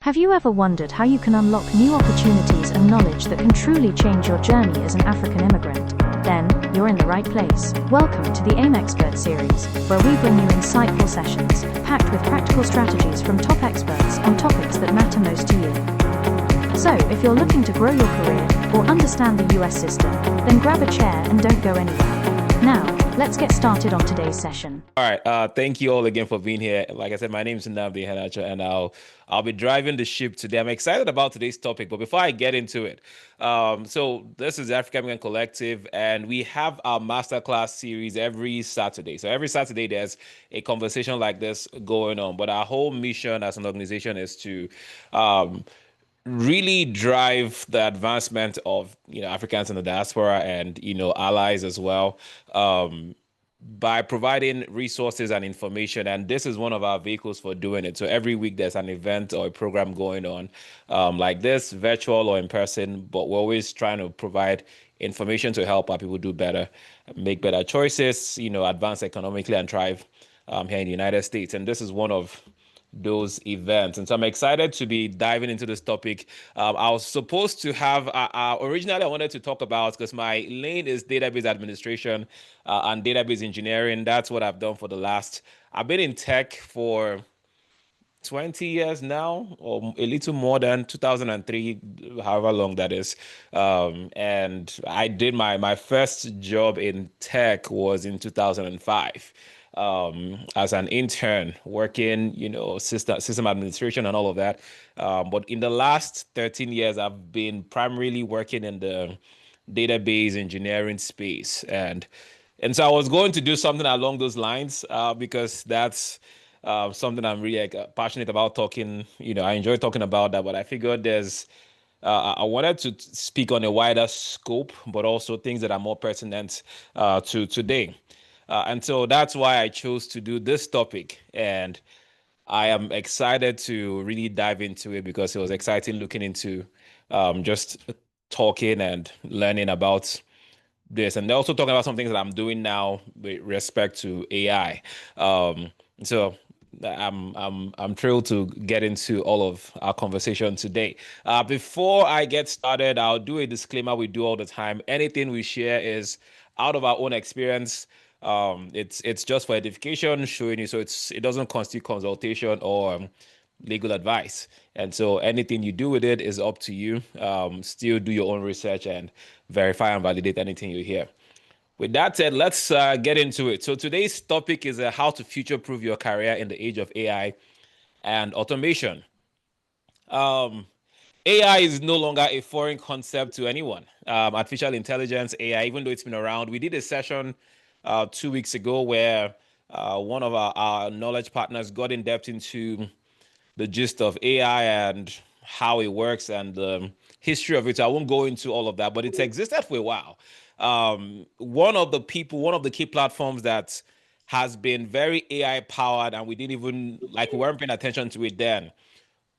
Have you ever wondered how you can unlock new opportunities and knowledge that can truly change your journey as an African immigrant? Then, you're in the right place. Welcome to the AIM Expert series, where we bring you insightful sessions, packed with practical strategies from top experts on topics that matter most to you. So, if you're looking to grow your career or understand the US system, then grab a chair and don't go anywhere. Now, let's get started on today's session. All right. Thank you all again for being here. Like I said, my name is Nnamdi Ihenacho, and I'll be driving the ship today. I'm excited about today's topic, but before I get into it, so this is the African Immigrant Collective, and we have our masterclass series every Saturday. So every Saturday there's a conversation like this going on. But our whole mission as an organization is to really drive the advancement of Africans in the diaspora and allies as well. By providing resources and information. And this is one of our vehicles for doing it. So every week there's an event or a program going on like this, virtual or in person, but we're always trying to provide information to help our people do better, make better choices, advance economically and thrive here in the United States. And this is one of those events. And so I'm excited to be diving into this topic. I was supposed to have, originally I wanted to talk about, because my lane is database administration and database engineering. That's what I've done for I've been in tech for 20 years now, or a little more than 2003, however long that is. And I did my first job in tech was in 2005 as an intern working, system administration and all of that. But in the last 13 years, I've been primarily working in the database engineering space. And so I was going to do something along those lines because that's something I'm really passionate about talking. I enjoy talking about that, but I figured I wanted to speak on a wider scope, but also things that are more pertinent to today. And so that's why I chose to do this topic. And I am excited to really dive into it because it was exciting looking into just talking and learning about this. And also talking about some things that I'm doing now with respect to AI. So I'm thrilled to get into all of our conversation today. Before I get started, I'll do a disclaimer we do all the time. Anything we share is out of our own experience. It's just for edification, showing you, so it doesn't constitute consultation or legal advice. And so anything you do with it is up to you. Still do your own research and verify and validate anything you hear. With that said, let's get into it. So today's topic is how to future-proof your career in the age of AI and automation. AI is no longer a foreign concept to anyone. Artificial intelligence, AI, even though it's been around. We did a session 2 weeks ago where one of our knowledge partners got in depth into the gist of AI and how it works and the history of it. So I won't go into all of that, but it's existed for a while. One of the key platforms that has been very AI powered, and we weren't paying attention to it then,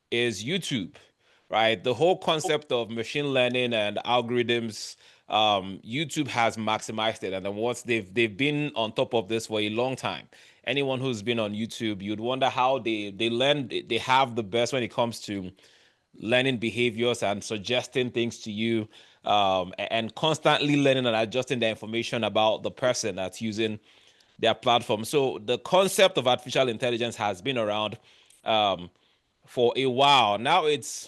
is YouTube, right? The whole concept of machine learning and algorithms, YouTube has maximized it. And then once they've been on top of this for a long time. Anyone who's been on YouTube, you'd wonder how they learn. They have the best when it comes to learning behaviors and suggesting things to you, and constantly learning and adjusting the information about the person that's using their platform. So the concept of artificial intelligence has been around for a while. Now it's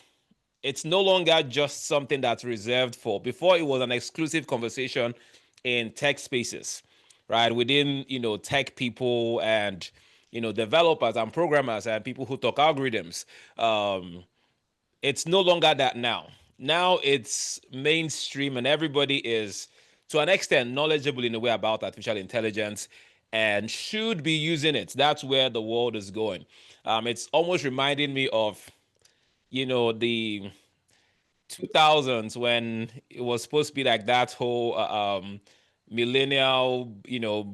no longer just something that's reserved for. Before, it was an exclusive conversation in tech spaces, right? Within, tech people and, developers and programmers and people who talk algorithms. It's no longer that now. Now it's mainstream and everybody is, to an extent, knowledgeable in a way about artificial intelligence and should be using it. That's where the world is going. It's almost reminding me of, the 2000s when it was supposed to be like that whole millennial,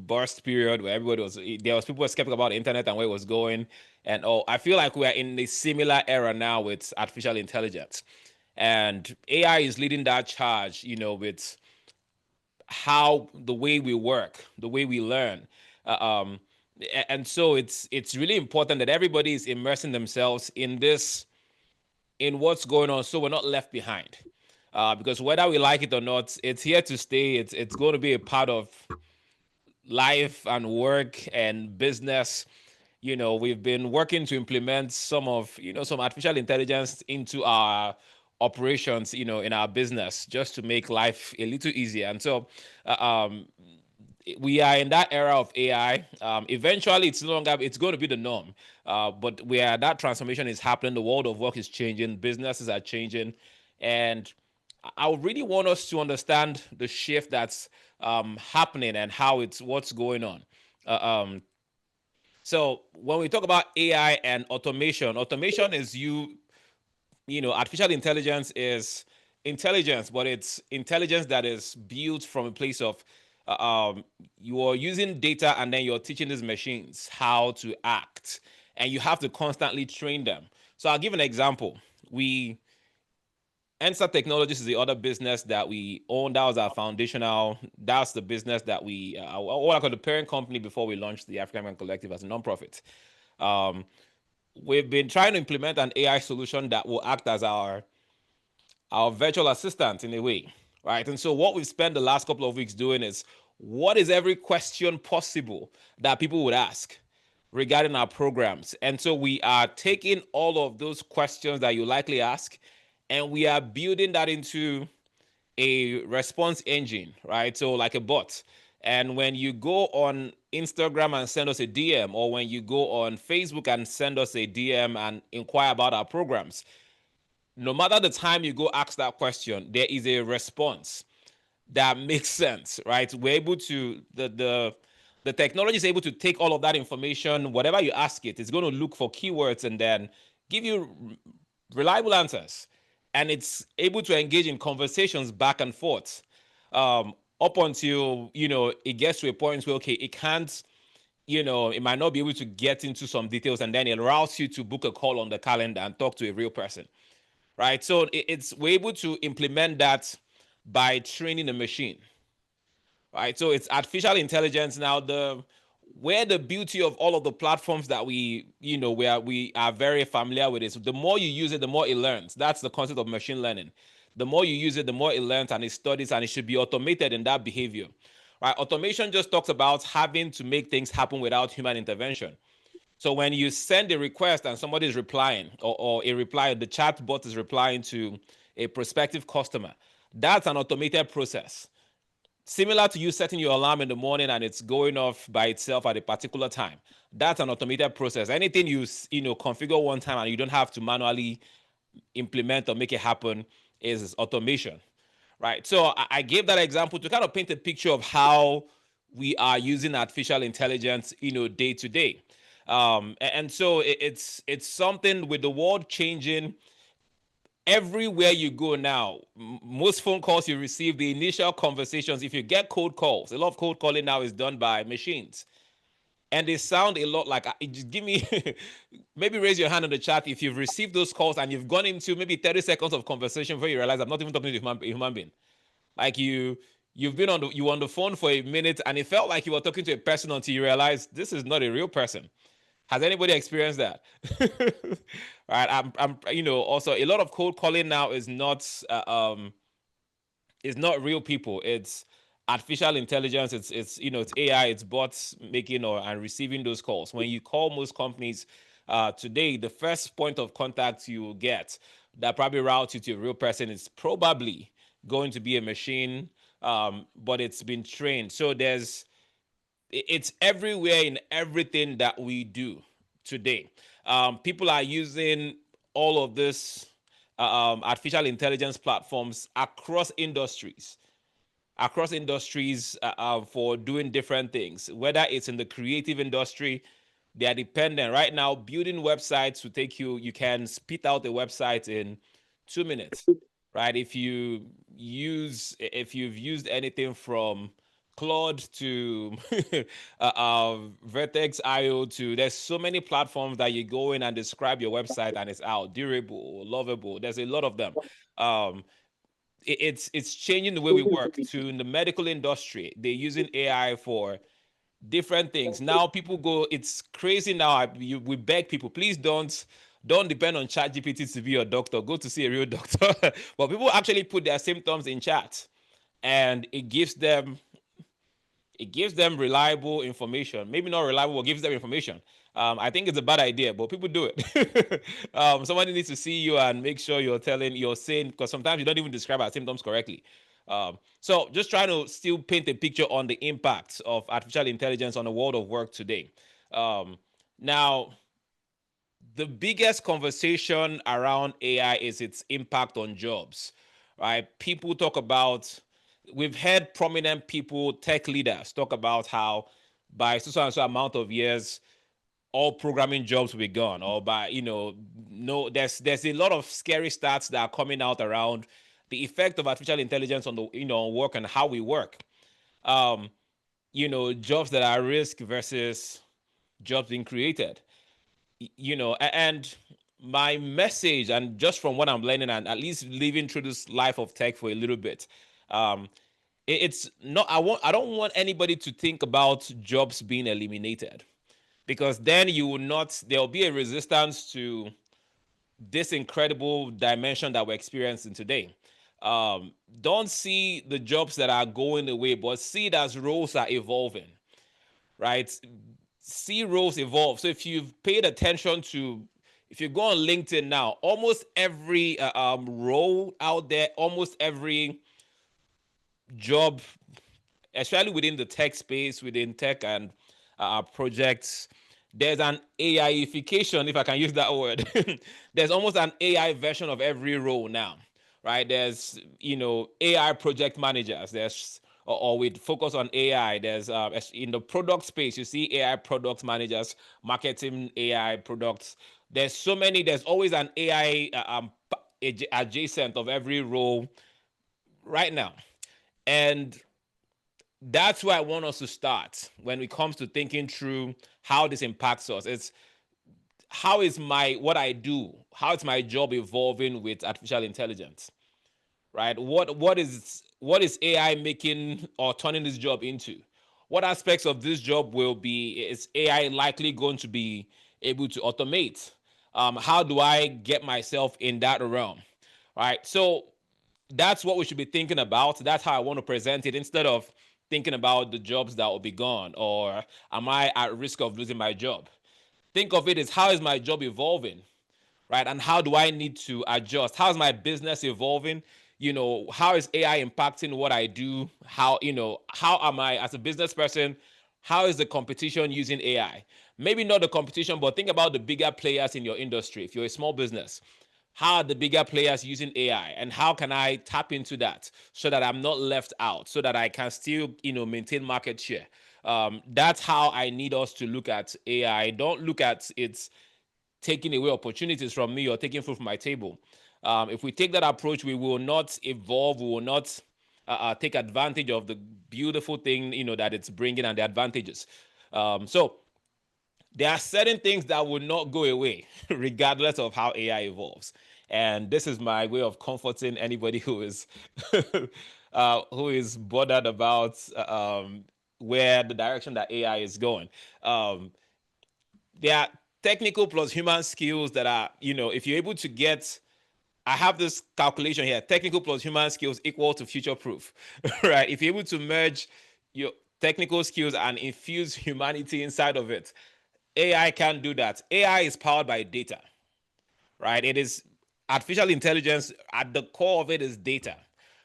burst period where there was people were skeptical about the internet and where it was going. And I feel like we are in a similar era now with artificial intelligence. And AI is leading that charge, with how the way we work, the way we learn. And so it's really important that everybody is immersing themselves in this in what's going on, so we're not left behind. Because whether we like it or not, it's here to stay. It's going to be a part of life and work and business. We've been working to implement some artificial intelligence into our operations, in our business, just to make life a little easier. And so, we are in that era of AI. Eventually, it's no longer, it's going to be the norm. But where that transformation is happening, the world of work is changing, businesses are changing, and I really want us to understand the shift that's happening and what's going on. Uh, um, so when we talk about AI and automation is artificial intelligence is intelligence, but it's intelligence that is built from a place of you are using data and then you're teaching these machines how to act, and you have to constantly train them. So I'll give an example. We NSTAR Technologies is the other business that we own. That was our foundational. That's the business that we, what I call the parent company before we launched the African American Collective as a nonprofit. Um, we've been trying to implement an AI solution that will act as our virtual assistant in a way, right? And so what we've spent the last couple of weeks doing is, what is every question possible that people would ask regarding our programs? And so we are taking all of those questions that you likely ask, and we are building that into a response engine, right? So like a bot. And when you go on Instagram and send us a DM, or when you go on Facebook and send us a DM and inquire about our programs, no matter the time you go ask that question, there is a response that makes sense, right? We're able to the technology is able to take all of that information, whatever you ask it, it's going to look for keywords and then give you reliable answers, and it's able to engage in conversations back and forth, up until it gets to a point where, okay, it can't, it might not be able to get into some details, and then it allows you to book a call on the calendar and talk to a real person, right? So we're able to implement that by training the machine, right? So it's artificial intelligence now. Where the beauty of all of the platforms that we are very familiar with is, the more you use it, the more it learns. That's the concept of machine learning. The more you use it, the more it learns and it studies, and it should be automated in that behavior, right? Automation just talks about having to make things happen without human intervention. So when you send a request and somebody is replying, or a reply, the chat bot is replying to a prospective customer, that's an automated process. Similar to you setting your alarm in the morning and it's going off by itself at a particular time. That's an automated process. Anything you configure one time and you don't have to manually implement or make it happen is automation, right? So I gave that example to kind of paint a picture of how we are using artificial intelligence, day to day. And so it's something with the world changing everywhere you go now. Most phone calls you receive, the initial conversations, if you get cold calls, a lot of cold calling now is done by machines, and they sound a lot like, just give me maybe raise your hand in the chat if you've received those calls and you've gone into maybe 30 seconds of conversation before you realize I'm not even talking to a human being. Like you've been on the phone for a minute and it felt like you were talking to a person until you realize this is not a real person. Has anybody experienced that? Right. Also, a lot of cold calling now is not real people. It's artificial intelligence. It's AI. It's bots making and receiving those calls. When you call most companies today, the first point of contact you will get that probably routes you to a real person is probably going to be a machine, but it's been trained. So it's everywhere in everything that we do today. People are using all of this artificial intelligence platforms across industries for doing different things. Whether it's in the creative industry, they are dependent right now. Building websites to take you can spit out a website in 2 minutes, right? If you've used anything from Claude to Vertex IO to, there's so many platforms that you go in and describe your website and it's out. Durable, lovable. There's a lot of them. Um, it's changing the way we work. To in the medical industry, they're using AI for different things. Now people go, it's crazy now. We beg people, please don't Don't depend on ChatGPT to be your doctor. Go to see a real doctor. But people actually put their symptoms in chat, and it gives them reliable information. Maybe not reliable, but gives them information. I think it's a bad idea, but people do it. Somebody needs to see you and make sure you're saying, because sometimes you don't even describe our symptoms correctly. So just trying to still paint a picture on the impacts of artificial intelligence on the world of work today. Now, the biggest conversation around AI is its impact on jobs, right? People talk about, we've heard prominent people, tech leaders, talk about how by so and so amount of years, all programming jobs will be gone, or by, no, there's a lot of scary stats that are coming out around the effect of artificial intelligence on the, work and how we work. Jobs that are at risk versus jobs being created. And my message, and just from what I'm learning and at least living through this life of tech for a little bit, it's not, I don't want anybody to think about jobs being eliminated, because then there'll be a resistance to this incredible dimension that we're experiencing today. Don't see the jobs that are going away, but see it as roles are evolving, right? See roles evolve. So if you've paid attention to, if you go on LinkedIn now, almost every role out there, almost every job, especially within the tech space, within tech and projects, there's an AIification, if I can use that word. There's almost an AI version of every role now, right? There's, AI project managers. There's, or with focus on AI, there's in the product space, you see AI product managers, marketing AI products. There's so many. There's always an AI adjacent of every role right now, and that's where I want us to start when it comes to thinking through how this impacts us. It's how is what I do, how is my job evolving with artificial intelligence, right? What is AI making or turning this job into? What aspects of this job is AI likely going to be able to automate? How do I get myself in that realm, right? So that's what we should be thinking about. That's how I want to present it, instead of thinking about the jobs that will be gone, or am I at risk of losing my job. Think of it as, how is my job evolving, right? And how do I need to adjust? How is my business evolving? How is AI impacting what I do? How am I as a business person? How is the competition using AI? Maybe not the competition, but think about the bigger players in your industry. If you're a small business, how are the bigger players using AI, and how can I tap into that so that I'm not left out, so that I can still, maintain market share? That's how I need us to look at AI. Don't look at its taking away opportunities from me or taking food from my table. If we take that approach, we will not evolve. We will not take advantage of the beautiful thing, that it's bringing, and the advantages. So there are certain things that will not go away, regardless of how AI evolves. And this is my way of comforting anybody who is who is bothered about where the direction that AI is going. There are technical plus human skills that are, if you're able to get, I have this calculation here, technical plus human skills equal to future proof, right? If you're able to merge your technical skills and infuse humanity inside of it, AI can do that. AI is powered by data, right? It is artificial intelligence. At the core of it is data,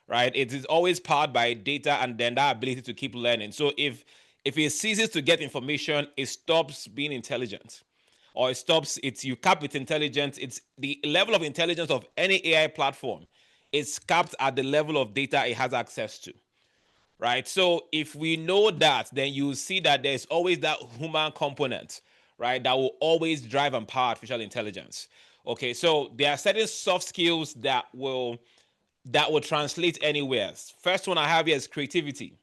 right? It is always powered by data, and then that ability to keep learning. So if it ceases to get information, it stops being intelligent, or you cap with intelligence. It's the level of intelligence of any AI platform is capped at the level of data it has access to, right? So if we know that, then you see that there's always that human component, right, that will always drive and power artificial intelligence. Okay, so there are certain soft skills that will translate anywhere. First one I have here is creativity,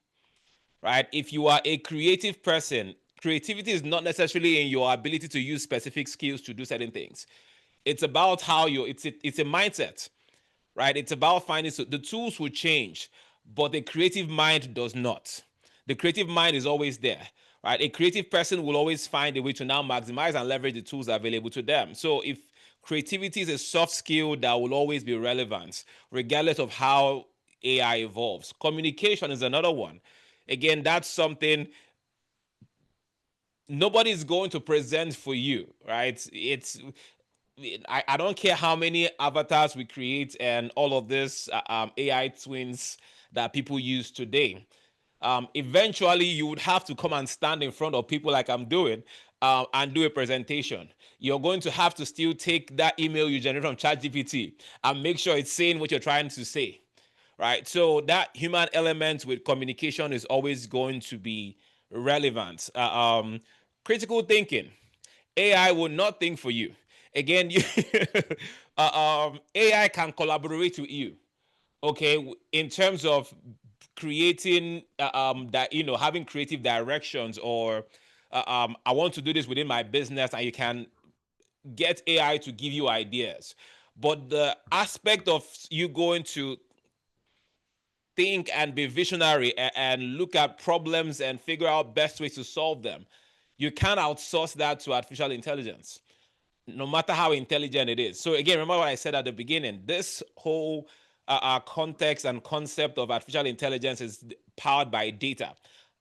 right? If you are a creative person, creativity is not necessarily in your ability to use specific skills to do certain things. It's about how it's a mindset, right? It's about finding, so the tools will change, but the creative mind does not. The creative mind is always there, right? A creative person will always find a way to now maximize and leverage the tools available to them. So if Creativity is a soft skill that will always be relevant, regardless of how AI evolves. Communication is another one. Again, that's something nobody's going to present for you, right? I don't care how many avatars we create and all of this AI twins that people use today. Eventually, you would have to come and stand in front of people like I'm doing and do a presentation. You're going to have to still take that email you generate from ChatGPT and make sure it's saying what you're trying to say, right? So that human element with communication is always going to be relevant. Critical thinking. AI will not think for you. Again, AI can collaborate with you. Okay, in terms of creating that, having creative directions, or I want to do this within my business, and you can get AI to give you ideas. But the aspect of you going to think and be visionary and look at problems and figure out best ways to solve them, you can't outsource that to artificial intelligence, no matter how intelligent it is. So again, remember what I said at the beginning. This whole context and concept of artificial intelligence is powered by data.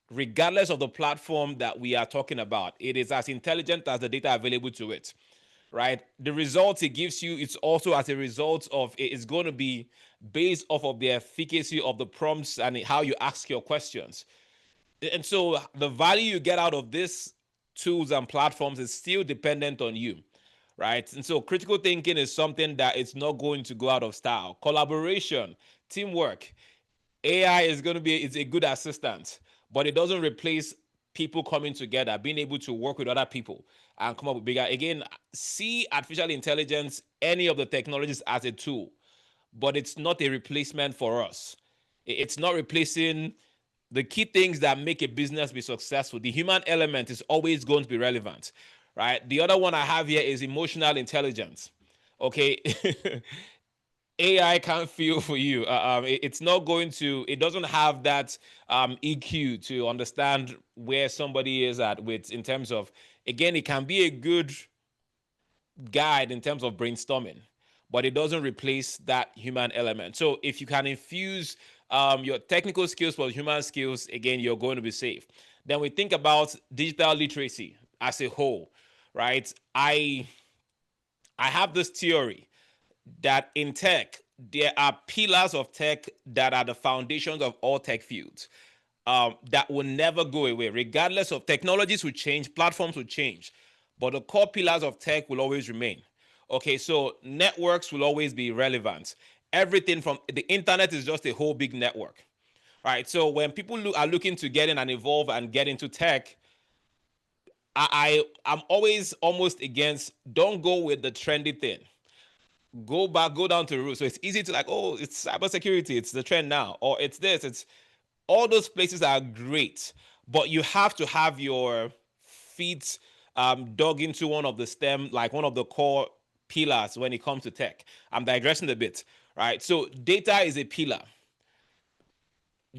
Regardless of the platform that we are talking about, it is as intelligent as the data available to it, right? The results it gives you, it's also as a result of, it's going to be based off of the efficacy of the prompts and how you ask your questions. And so the value you get out of these tools and platforms is still dependent on you, right? And so critical thinking is something that it's not going to go out of style. Collaboration, teamwork. AI is going to be, it's a good assistant, but it doesn't replace people coming together, being able to work with other people and come up with bigger. Again, see artificial intelligence, any of the technologies, as a tool, but it's not a replacement for us. It's not replacing the key things that make a business be successful. The human element is always going to be relevant, right? The other one I have here is emotional intelligence. Okay. AI can't feel for you. It's not going to, it doesn't have that EQ to understand where somebody is at with, in terms of, again, it can be a good guide in terms of brainstorming, but it doesn't replace that human element. So if you can infuse your technical skills with human skills, again, you're going to be safe. Then we think about digital literacy as a whole, right? I have this theory that in tech, there are pillars of tech that are the foundations of all tech fields, that will never go away. Regardless of, technologies will change, platforms will change, but the core pillars of tech will always remain. Okay, so networks will always be relevant. Everything from the internet is just a whole big network, right? So when people are looking to get in and evolve and get into tech, I'm always almost against, don't go with the trendy thing. Go back, go down to the root. So it's easy to, like, oh, it's cybersecurity, it's the trend now, or it's this, it's all those places are great, but you have to have your feet dug into one of the stem, like one of the core pillars when it comes to tech. I'm digressing a bit, right? So data is a pillar.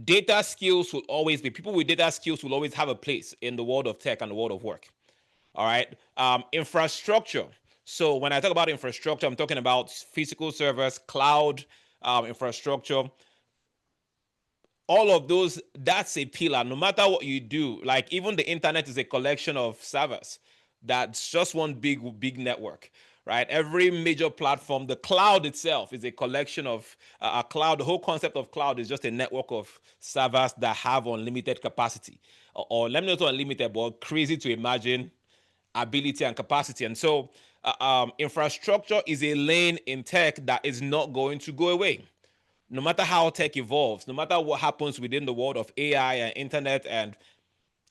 Data skills will always be, people with data skills will always have a place in the world of tech and the world of work. All right. Infrastructure. So when I talk about infrastructure, I'm talking about physical servers, cloud infrastructure, all of those. That's a pillar. No matter what you do, like even the internet is a collection of servers. That's just one big network, right? Every major platform, the cloud itself is a collection of a cloud. The whole concept of cloud is just a network of servers that have unlimited capacity, or let me not say unlimited, but crazy to imagine ability and capacity. And so infrastructure is a lane in tech that is not going to go away. No matter how tech evolves, no matter what happens within the world of AI and internet, and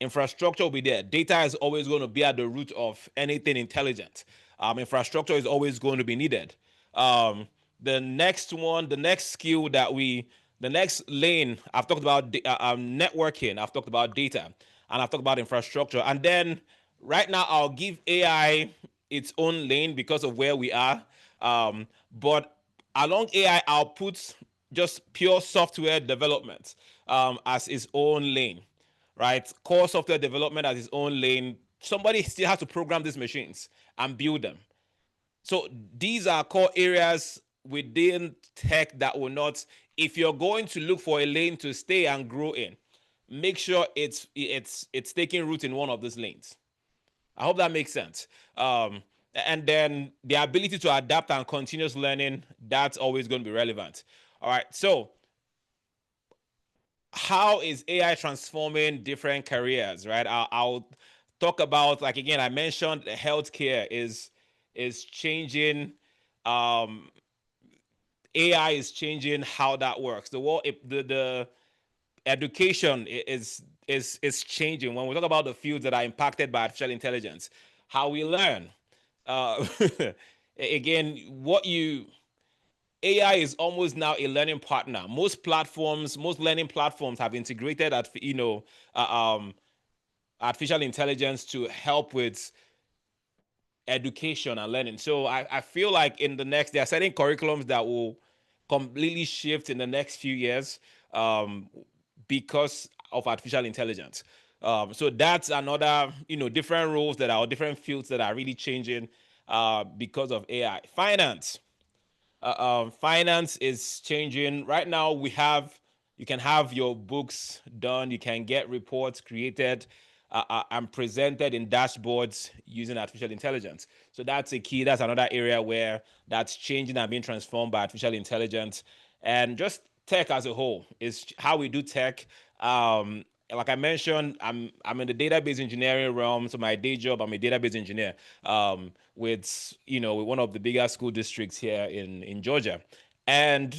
infrastructure will be there. Data is always going to be at the root of anything intelligent. Infrastructure is always going to be needed. The next one, the next skill that the next lane, I've talked about networking, I've talked about data, and I've talked about infrastructure. And then right now, I'll give AI its own lane because of where we are. But along AI, I'll put just pure software development as its own lane, right? Core software development as its own lane. Somebody still has to program these machines and build them. So these are core areas within tech that will not, if you're going to look for a lane to stay and grow in, make sure it's taking root in one of these lanes. I hope that makes sense. And then the ability to adapt and continuous learning, that's always going to be relevant. All right. So how is AI transforming different careers, right? I'll talk about, like, again, I mentioned healthcare is changing. Um, AI is changing how that works. The world, the education is changing. When we talk about the fields that are impacted by artificial intelligence, how we learn. Uh, again, what you AI is almost now a learning partner. Most platforms, most learning platforms have integrated at artificial intelligence to help with education and learning. So I feel like in the next, there are certain curriculums that will completely shift in the next few years, um, because of artificial intelligence. So that's another, different roles that are, different fields that are really changing because of AI. Finance is changing right now. You can have your books done, you can get reports created and presented in dashboards using artificial intelligence. So that's a key. That's another area where that's changing and being transformed by artificial intelligence. And just tech as a whole is how we do tech. Like I mentioned, I'm in the database engineering realm. So my day job, I'm a database engineer, with one of the bigger school districts here in Georgia. And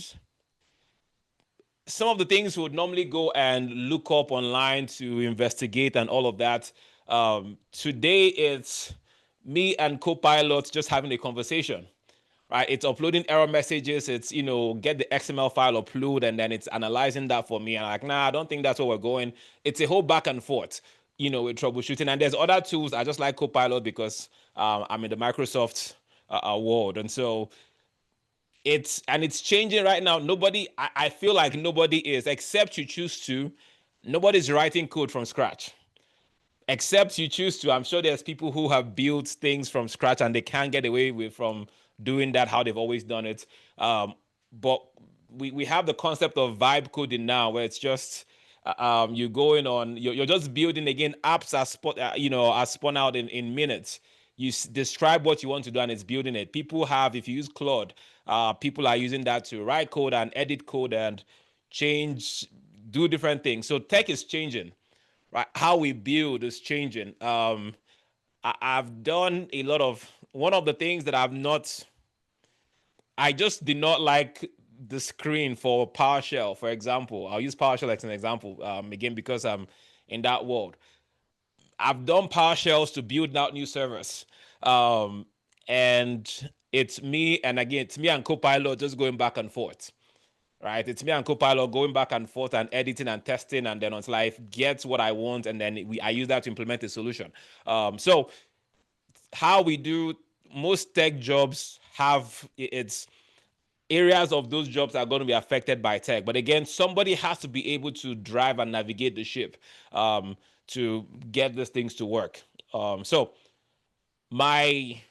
some of the things we would normally go and look up online to investigate and all of that. Today it's me and Copilot just having a conversation, right? It's uploading error messages. It's, get the XML file upload, and then it's analyzing that for me. And I'm like, nah, I don't think that's where we're going. It's a whole back and forth, with troubleshooting. And there's other tools. I just like Copilot because I'm in the Microsoft world. And so it's changing right now. I feel like nobody is, except you choose to, nobody's writing code from scratch. Except you choose to. I'm sure there's people who have built things from scratch and they can't get away with from doing that how they've always done it. But we have the concept of vibe coding now, where it's just you're going on, you're just building, again, apps are spun out in minutes. You describe what you want to do and it's building it. People have, if you use Claude, people are using that to write code and edit code and change, do different things. So tech is changing, right? How we build is changing. I've done a lot of, one of the things that I just did not like the screen for PowerShell, for example. I'll use PowerShell as an example, again, because I'm in that world. I've done PowerShells to build out new servers. And it's me and Copilot just going back and forth, right? It's me and Copilot going back and forth and editing and testing, and then until I get what I want, and then I use that to implement a solution. So how we do, most tech jobs have, it's areas of those jobs are going to be affected by tech. But again, somebody has to be able to drive and navigate the ship, to get these things to work. So my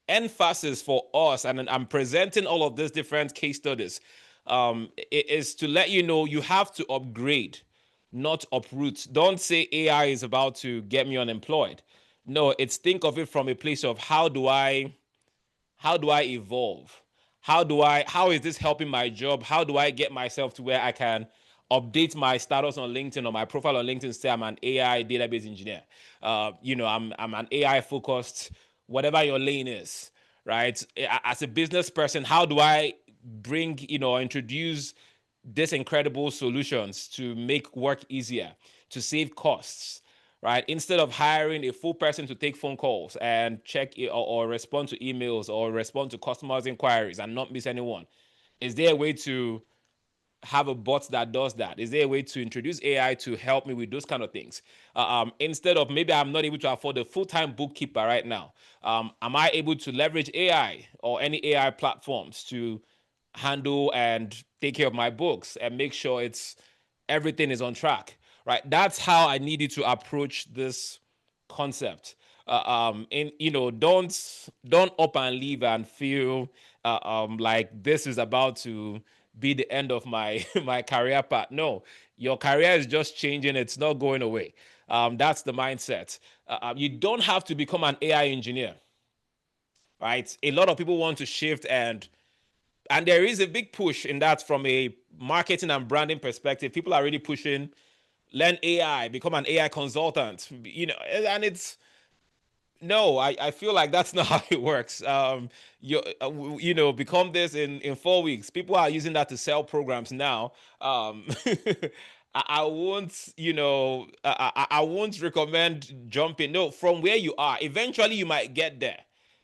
emphasis for us, and I'm presenting all of these different case studies, is to let you know you have to upgrade, not uproot. Don't say AI is about to get me unemployed. No, it's, think of it from a place of how do I evolve? How is this helping my job? How do I get myself to where I can update my status on LinkedIn or my profile on LinkedIn, say I'm an AI database engineer. I'm an AI focused, whatever your lane is, right? As a business person, how do I bring, introduce these incredible solutions to make work easier, to save costs, right? Instead of hiring a full person to take phone calls and check or respond to emails or respond to customers' inquiries and not miss anyone, is there a way to have a bot that does that? Is there a way to introduce AI to help me with those kind of things? Instead of, maybe I'm not able to afford a full-time bookkeeper right now. Am I able to leverage AI or any AI platforms to handle and take care of my books and make sure everything is on track, right? That's how I needed to approach this concept. And don't up and leave and feel like this is about to be the end of my my career path. No, your career is just changing. It's not going away. That's the mindset. You don't have to become an AI engineer, right? A lot of people want to shift, and there is a big push in that from a marketing and branding perspective. People are really pushing learn AI, become an AI consultant, and it's no, I feel like that's not how it works. Become this in 4 weeks. People are using that to sell programs now. I won't, I won't recommend jumping. No, from where you are, eventually you might get there.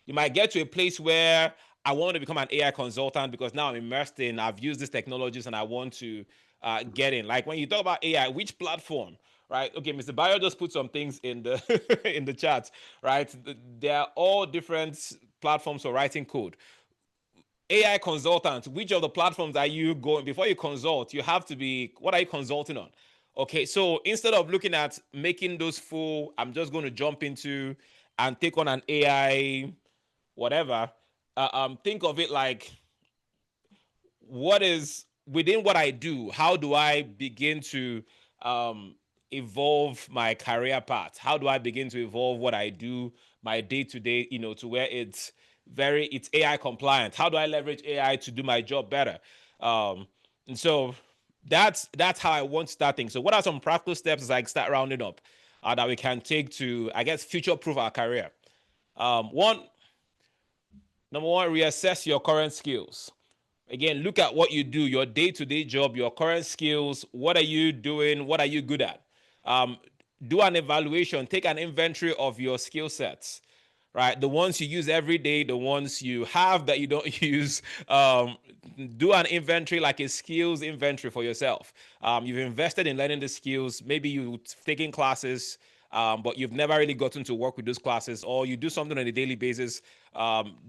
You might get to a place where I want to become an AI consultant because now I'm immersed in, I've used these technologies and I want to get in. Like when you talk about AI, which platform? Right. Okay, Mr. Bayo just put some things in the in the chat. Right. There are all different platforms for writing code. AI consultant, which of the platforms are you going before you consult? You have to be, what are you consulting on? Okay, so instead of looking at making those full, I'm just going to jump into and take on an AI, whatever. Think of it like, what is within what I do, how do I begin to evolve my career path? How do I begin to evolve what I do, my day to day, to where it's AI compliant? How do I leverage AI to do my job better? And so that's how I want to start things. So what are some practical steps as I start rounding up that we can take to, I guess, future proof our career? One, number one, reassess your current skills. Again, look at what you do, your day-to-day job, your current skills. What are you doing? What are you good at? Um, do an evaluation. Take an inventory of your skill sets, right? The ones you use every day, the ones you have that you don't use. Do an inventory, like a skills inventory for yourself. You've invested in learning the skills. Maybe you've taken classes, but you've never really gotten to work with those classes, or you do something on a daily basis.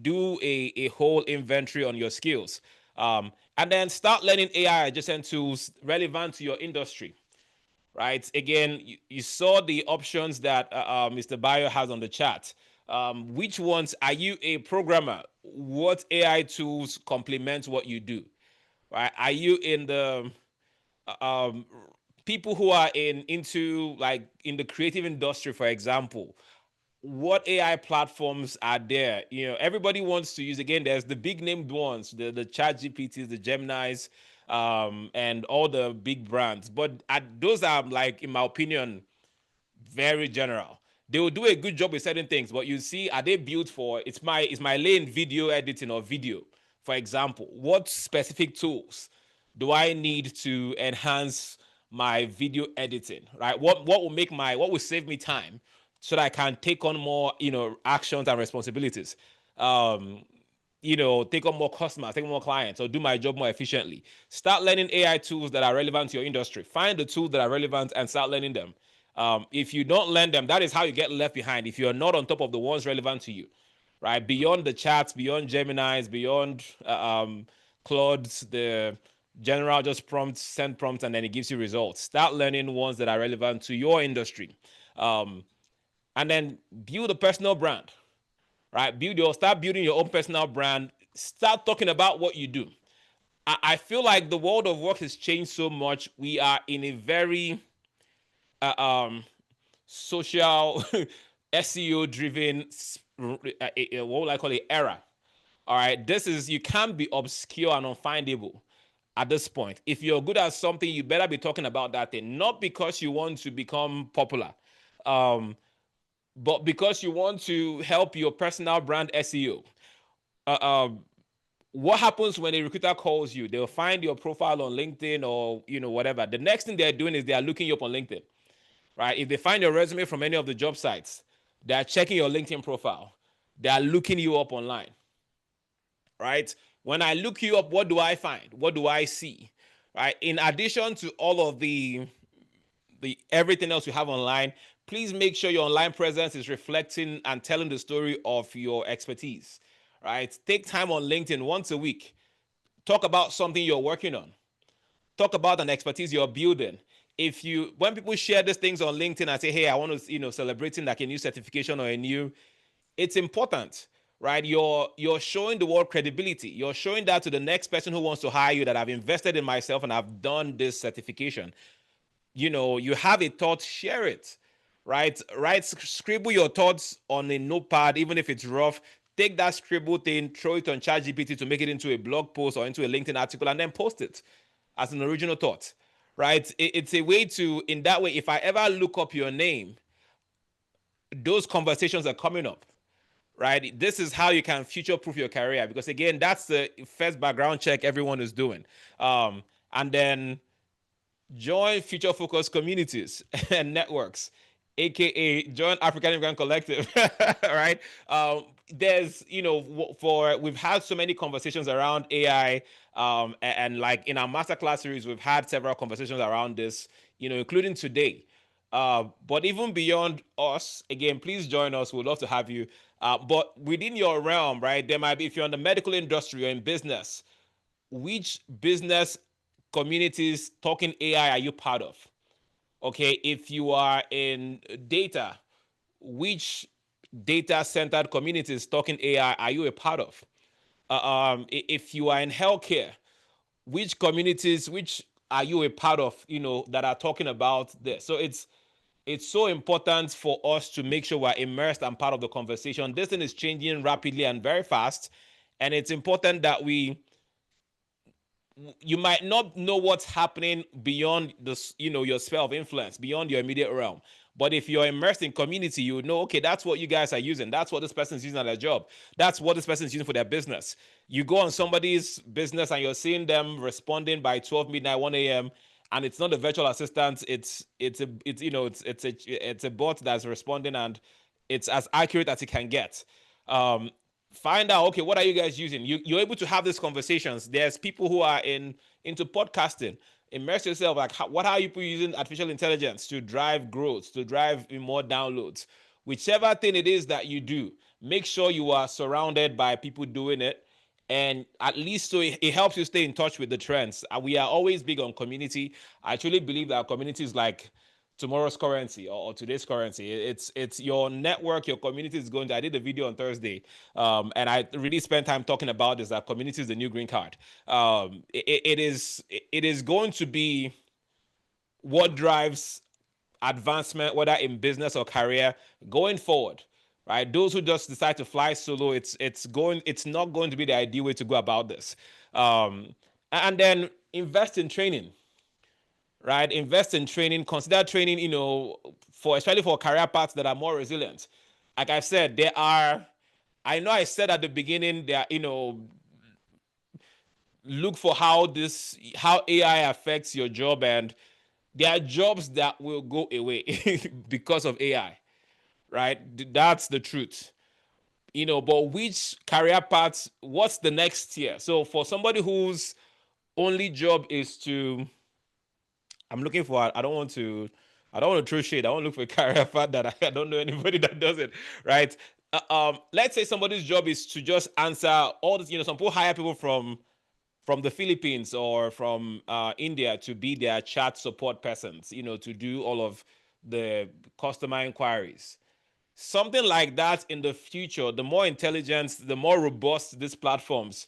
Do a whole inventory on your skills. And then start learning AI adjacent tools relevant to your industry, right? Again, you saw the options that Mr. Bayo has on the chat. Which ones are you a programmer? What AI tools complement what you do, right? Are you in the um, people who are into like in the creative industry, for example? What AI platforms are there? Everybody wants to use. Again, there's the big named ones, the Chat GPTs, the Geminis, and all the big brands. But those are, like, in my opinion, very general. They will do a good job with certain things, but you see, are they built for? It's my lane, video editing or video, for example. What specific tools do I need to enhance my video editing? Right? What will save me time so that I can take on more, actions and responsibilities. Um, take on more customers, take on more clients, or do my job more efficiently. Start learning AI tools that are relevant to your industry. Find the tools that are relevant and start learning them. If you don't learn them, that is how you get left behind. If you're not on top of the ones relevant to you, right? Beyond the chats, beyond Gemini's, beyond Claude's, the general just prompt, send prompts, and then it gives you results. Start learning ones that are relevant to your industry. And then build a personal brand, right? Start building your own personal brand. Start talking about what you do. I feel like the world of work has changed so much. We are in a very social SEO driven, what would I call it, era. All right, you can't be obscure and unfindable at this point. If you're good at something, you better be talking about that thing, not because you want to become popular, but because you want to help your personal brand SEO. What happens when a recruiter calls you? They'll find your profile on LinkedIn or whatever. The next thing they're doing is they are looking you up on LinkedIn, right? If they find your resume from any of the job sites, they are checking your LinkedIn profile. They are looking you up online, right? When I look you up, what do I find? What do I see? Right? In addition to all of the everything else you have online, please make sure your online presence is reflecting and telling the story of your expertise. Right? Take time on LinkedIn once a week. Talk about something you're working on. Talk about an expertise you're building. if you when people share these things on LinkedIn and say, hey, I want to, celebrating like a new certification or a new, it's important, right? You're showing the world credibility. You're showing that to the next person who wants to hire you, that I've invested in myself and I've done this certification. You have a thought, share it, right? Scribble your thoughts on a notepad, even if it's rough. Take that scribble thing, throw it on ChatGPT to make it into a blog post or into a LinkedIn article, and then post it as an original thought, right? It's a way to, in that way, if I ever look up your name, those conversations are coming up, right? This is how you can future proof your career, because again, that's the first background check everyone is doing. And then join future focused communities and networks, aka join African Immigrant Collective. Right? There's, for we've had so many conversations around AI, and like in our masterclass series, we've had several conversations around this, including today. But even beyond us, again, please join us. We'd love to have you. But within your realm, right, there might be, if you're in the medical industry or in business, which business communities talking AI are you part of? Okay, if you are in data, which data centered communities talking AI are you a part of? If you are in healthcare, which communities, which are you a part of, that are talking about this? So it's so important for us to make sure we're immersed and part of the conversation. This thing is changing rapidly and very fast, and it's important that you might not know what's happening beyond this, your sphere of influence, beyond your immediate realm. But if you're immersed in community, you know, okay, that's what you guys are using. That's what this person's using at their job. That's what this person's using for their business. You go on somebody's business and you're seeing them responding by 12 midnight, 1 a.m. And it's not a virtual assistant. It's a bot that's responding, and it's as accurate as it can get. Um, Find out, okay, what are you guys using? You're able to have these conversations. There's people who are into podcasting. Immerse yourself, like what are you using artificial intelligence to drive growth, to drive more downloads? Whichever thing it is that you do, make sure you are surrounded by people doing it, and at least so it helps you stay in touch with the trends. We are always big on community. I truly believe that community is like tomorrow's currency, or today's currency. It's your network, your community is going to. I did a video on Thursday, and I really spent time talking about this, that community is the new green card. It is going to be what drives advancement, whether in business or career, going forward. Right, those who just decide to fly solo, it's not going to be the ideal way to go about this. And then invest in training, right? Invest in training. Consider training, for especially for career paths that are more resilient. Like I've said, I know I said at the beginning, look for how AI affects your job, and there are jobs that will go away because of AI, right? That's the truth. But which career paths, what's the next tier? So for somebody whose only job is to, I'm looking for. I don't want to. I don't want to throw shade. I want to look for a career path that I don't know anybody that does it. Right. Let's say somebody's job is to just answer all this. Some people hire people from the Philippines or from India to be their chat support persons. To do all of the customer inquiries. Something like that in the future, the more intelligence, the more robust these platforms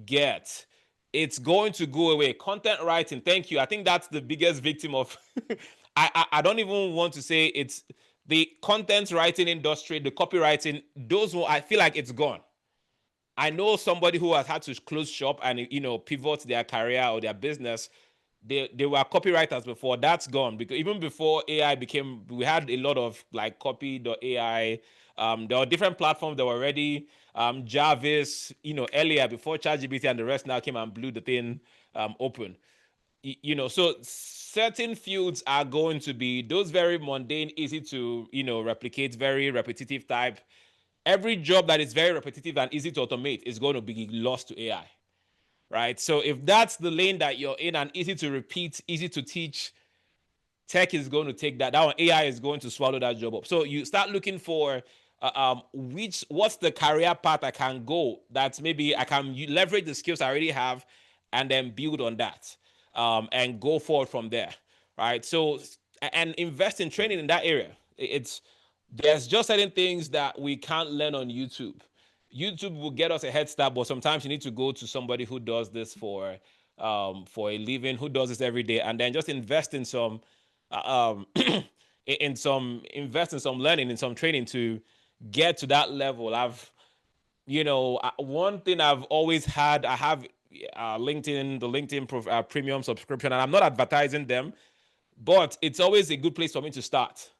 get, it's going to go away. Content writing, thank you. I think that's the biggest victim of. I don't even want to say it's the content writing industry, the copywriting. I feel like it's gone. I know somebody who has had to close shop and pivot their career or their business. They were copywriters before. That's gone, because even before AI became, we had a lot of like copy.ai. There were different platforms that were already Jarvis, earlier before ChatGPT and the rest now came and blew the thing open. So certain fields are going to be those very mundane, easy to replicate, very repetitive type. Every job that is very repetitive and easy to automate is going to be lost to AI, right? So if that's the lane that you're in and easy to repeat, easy to teach, tech is going to take that. That one, AI is going to swallow that job up. So you start looking for what's the career path I can go, that's maybe I can leverage the skills I already have and then build on that, and go forward from there. right? So and invest in training in that area. It's there's just certain things that we can't learn on YouTube. YouTube will get us a head start, but sometimes you need to go to somebody who does this for a living, who does this every day, and then just invest in some in some invest in some learning, in some training to get to that level. One thing I've always had, I have LinkedIn, the LinkedIn premium subscription, and I'm not advertising them, but it's always a good place for me to start.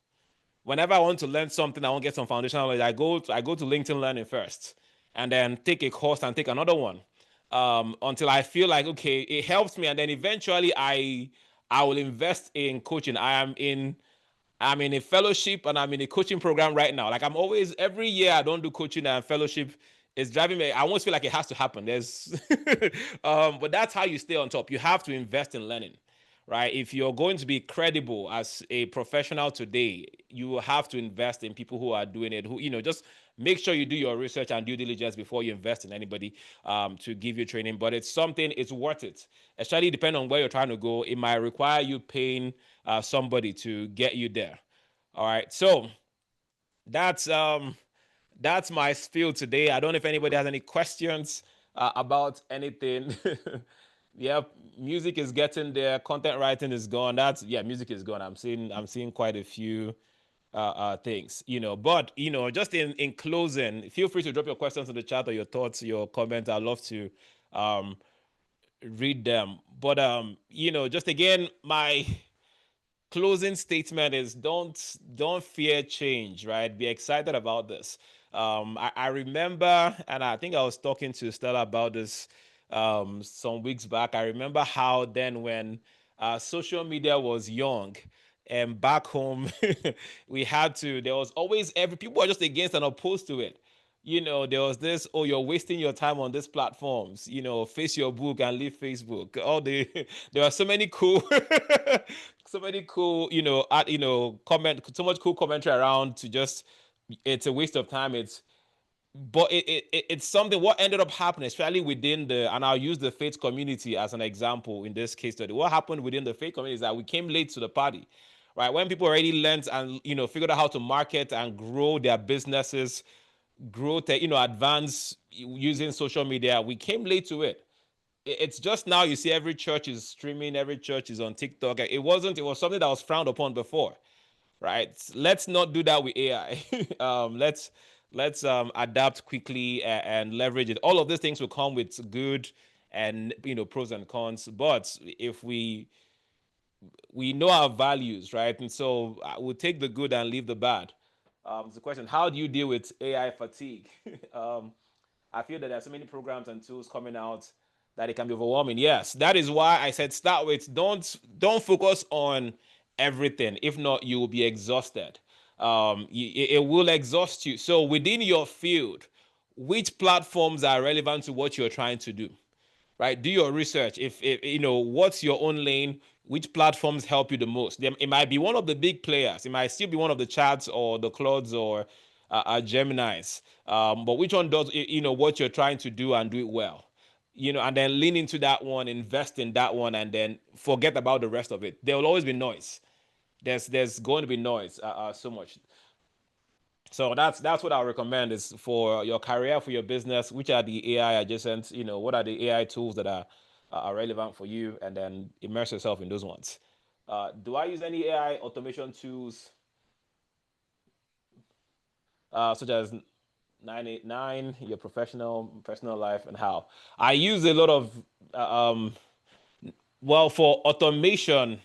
Whenever I want to learn something, I want to get some foundational knowledge, I go to LinkedIn Learning first, and then take a course and take another one, until I feel like okay, it helps me, and then eventually I will invest in coaching. I'm in a fellowship and I'm in a coaching program right now. Like I'm always every year I don't do coaching and fellowship. It's driving me. I almost feel like it has to happen. But that's how you stay on top. You have to invest in learning, right? If you're going to be credible as a professional today, you will have to invest in people who are doing it. Who just make sure you do your research and due diligence before you invest in anybody to give you training. But it's worth it, especially depending on where you're trying to go. It might require you paying somebody to get you there. All right, so that's that's my spiel today. I don't know if anybody has any questions about anything. Yeah, music is getting there. Content writing is gone. Music is gone. I'm seeing quite a few things. But just in closing, feel free to drop your questions in the chat or your thoughts, your comments. I'd love to um, read them. But just again, my closing statement is don't fear change, right? Be excited about this. I remember, and I think I was talking to Stella about this some weeks back. I remember how then when social media was young and back home, there was always every people were just against and opposed to it. There was this, oh, you're wasting your time on these platforms, face your book and leave Facebook. There are so many cool, so many cool, so much cool commentary around to just, it's a waste of time. It's something what ended up happening, especially within and I'll use the faith community as an example in this case study. What happened within the faith community is that we came late to the party, right? When people already learned and, figured out how to market and grow their businesses, growth, advance using social media. We came late to it. It's just now you see every church is streaming, every church is on TikTok. It was something that was frowned upon before, right? Let's not do that with AI. Let's adapt quickly and leverage it. All of these things will come with good and pros and cons. But if we know our values, right? And so we'll take the good and leave the bad. It's the question: how do you deal with AI fatigue? I feel that there are so many programs and tools coming out that it can be overwhelming. Yes, that is why I said start with don't focus on everything. If not, you will be exhausted. It will exhaust you. So within your field, which platforms are relevant to what you're trying to do? Right, do your research. If what's your own lane, which platforms help you the most. It might be one of the big players, it might still be one of the chats or the clouds or Geminis, but which one does what you're trying to do and do it well, and then lean into that one, invest in that one, and then forget about the rest of it. There will always be noise. There's going to be noise, so much. So that's what I recommend is for your career, for your business. Which are the AI adjacent? What are the AI tools that are relevant for you, and then immerse yourself in those ones. Do I use any AI automation tools such as 989, your professional personal life, and how? I use a lot of well, for automation.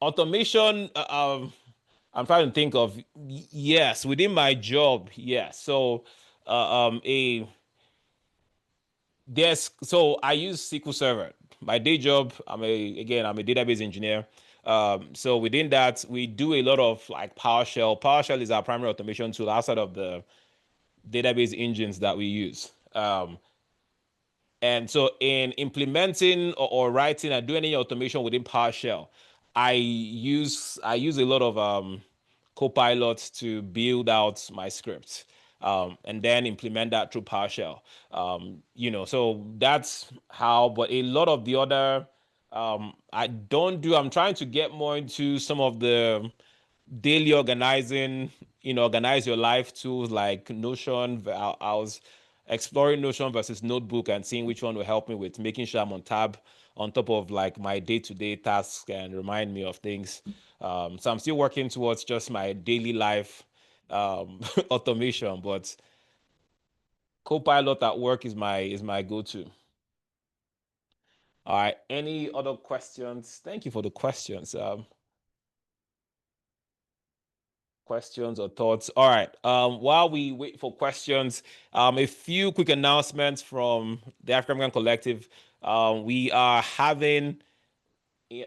I'm trying to think of, yes, within my job, yes. So a there's so I use SQL Server. My day job, I'm a database engineer. So within that, we do a lot of like PowerShell. PowerShell is our primary automation tool outside of the database engines that we use. And so in implementing or writing and doing any automation within PowerShell, I use a lot of Copilot to build out my scripts, and then implement that through PowerShell. So that's how. But a lot of the other I'm trying to get more into some of the daily organizing, organize your life tools like Notion. I was exploring Notion versus Notebook and seeing which one will help me with making sure I'm on top of like my day-to-day tasks and remind me of things. So I'm still working towards just my daily life automation, but Copilot at work is my go-to. All right. Any other questions? Thank you for the questions. Questions or thoughts? All right. While we wait for questions, a few quick announcements from the African American Collective. We are having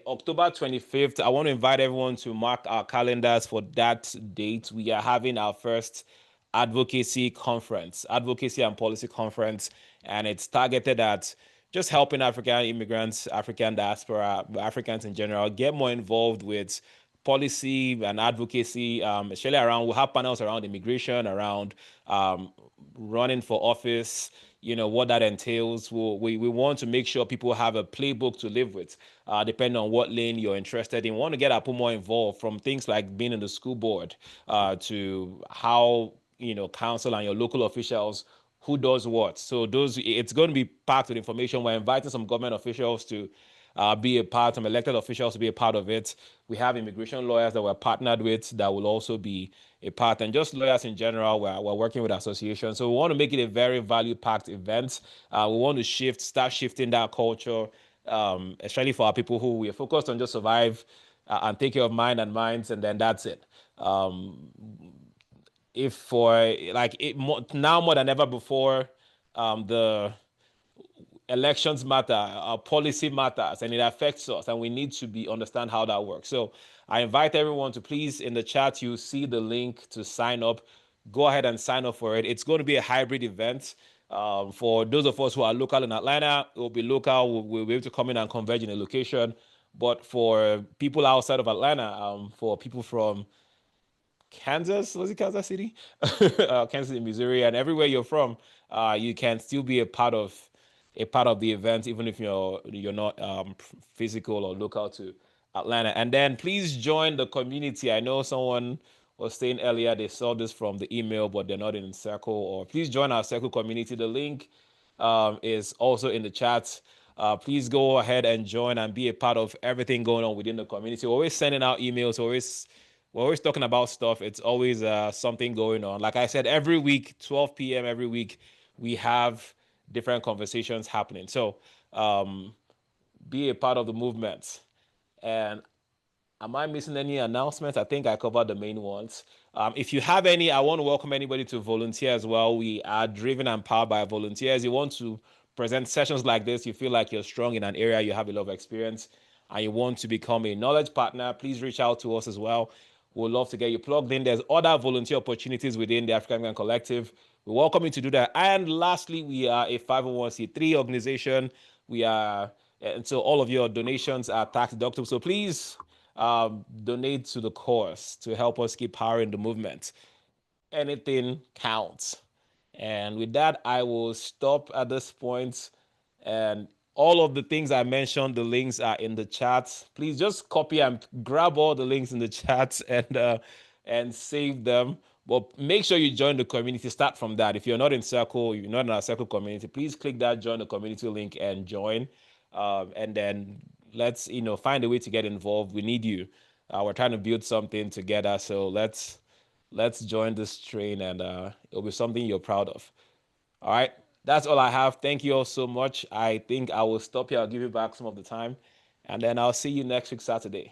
October 25th. I want to invite everyone to mark our calendars for that date. We are having our first advocacy and policy conference, and it's targeted at just helping African immigrants, African diaspora, Africans in general get more involved with policy and advocacy, especially around, we'll have panels around immigration, around running for office, what that entails. We want to make sure people have a playbook to live with, depending on what lane you're interested in. We want to get our people more involved, from things like being in the school board to how, council and your local officials, who does what. So it's going to be packed with information. We're inviting some government officials to be a part, some elected officials to be a part of it. We have immigration lawyers that we're partnered with that will also be a part, and just lawyers in general. We're working with associations. So we want to make it a very value-packed event. We want to start shifting that culture, especially for our people who we are focused on just survive and take care of mind and minds, and then that's it. If for like it, now more than ever before, the elections matter, our policy matters, and it affects us, and we need to understand how that works. So I invite everyone to, please, in the chat, you see the link to sign up. Go ahead and sign up for it. It's going to be a hybrid event. For those of us who are local in Atlanta, it will be local. We'll be able to come in and converge in a location. But for people outside of Atlanta, for people from Kansas, was it Kansas City? Kansas City, Missouri, and everywhere you're from, you can still be a part of the event, even if you're not physical or local to Atlanta. And then please join the community. I know someone was saying earlier they saw this from the email, but they're not in Circle. Or please join our Circle community. The link is also in the chat. Please go ahead and join and be a part of everything going on within the community. We're always sending out emails. We're always talking about stuff. It's always something going on. Like I said, every week, 12 p.m. every week, we have different conversations happening. So be a part of the movement. And am I missing any announcements? I think I covered the main ones. If you have any, I want to welcome anybody to volunteer as well. We are driven and powered by volunteers. You want to present sessions like this, you feel like you're strong in an area, you have a lot of experience, and you want to become a knowledge partner, please reach out to us as well. We'd love to get you plugged in. There's other volunteer opportunities within the African American Collective. We welcome you to do that. And lastly, we are a 501c3 organization. And so all of your donations are tax deductible. So please donate to the cause to help us keep powering the movement. Anything counts. And with that, I will stop at this point. And all of the things I mentioned, the links are in the chat. Please just copy and grab all the links in the chat and save them. But make sure you join the community. Start from that. If you're not in Circle, you're not in our Circle community, please click that join the community link and join. And then let's find a way to get involved. We need you. We're trying to build something together. So let's join this train, and it'll be something you're proud of. All right, that's all I have. Thank you all so much. I think I will stop here. I'll give you back some of the time, and then I'll see you next week, Saturday.